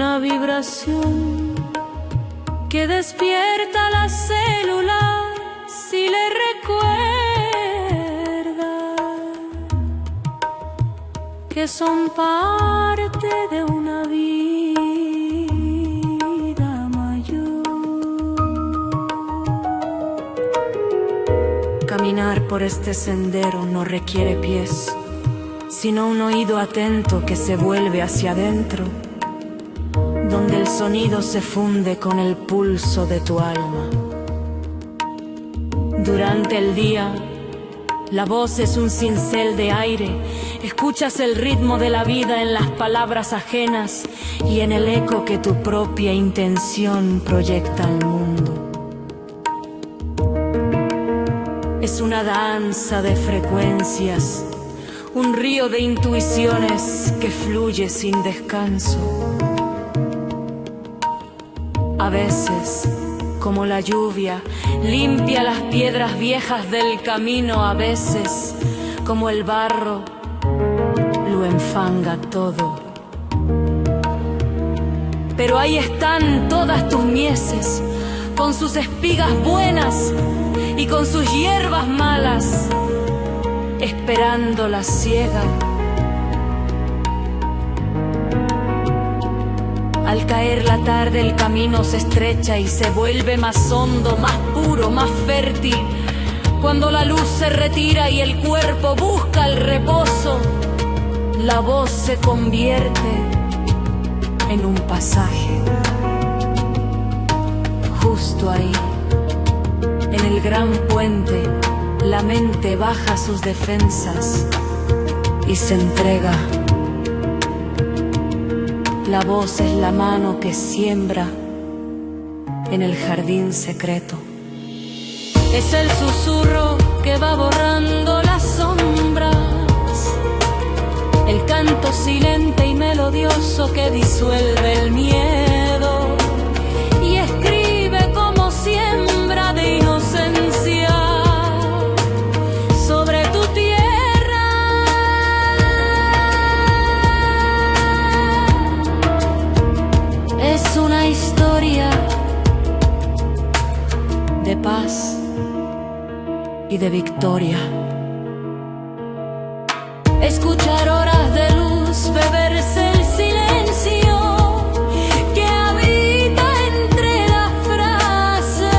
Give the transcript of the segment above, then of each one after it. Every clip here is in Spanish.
una vibración que despierta las células y le recuerda que son parte de una vida mayor. Caminar por este sendero no requiere pies, sino un oído atento que se vuelve hacia adentro, donde el sonido se funde con el pulso de tu alma. Durante el día, la voz es un cincel de aire. Escuchas el ritmo de la vida en las palabras ajenas y en el eco que tu propia intención proyecta al mundo. Es una danza de frecuencias, un río de intuiciones que fluye sin descanso. A veces, como la lluvia, limpia las piedras viejas del camino. A veces, como el barro, lo enfanga todo. Pero ahí están todas tus mieses, con sus espigas buenas y con sus hierbas malas, esperando la siega. Al caer la tarde el camino se estrecha y se vuelve más hondo, más puro, más fértil. Cuando la luz se retira y el cuerpo busca el reposo, la voz se convierte en un pasaje. Justo ahí, en el gran puente, la mente baja sus defensas y se entrega. La voz es la mano que siembra en el jardín secreto. Es el susurro que va borrando las sombras, el canto silente y melodioso que disuelve el miedo y escribe como siembra de inocencia sobre tu tierra. Es una historia de paz y de victoria. Escuchar horas de luz, beberse el silencio que habita entre las frases,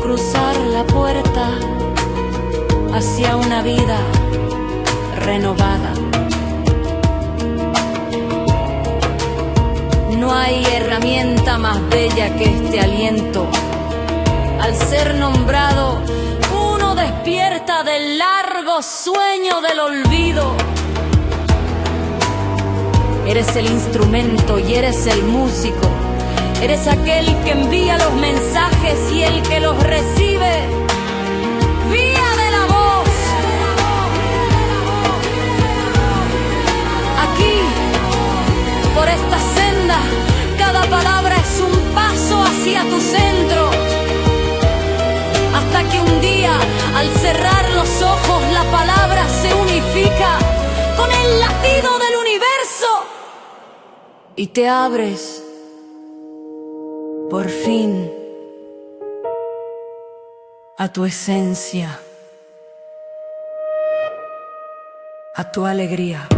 cruzar la puerta hacia una vida renovada. No hay herramienta más bella que este aliento. Al ser nombrado, uno despierta del largo sueño del olvido. Eres el instrumento y eres el músico. Eres aquel que envía los mensajes y el que los recibe vía de la voz. Aquí, por esta senda, cada palabra es un paso hacia tu centro. Hasta que un día, al cerrar los ojos, la palabra se unifica con el latido del universo y te abres, por fin, a tu esencia, a tu alegría.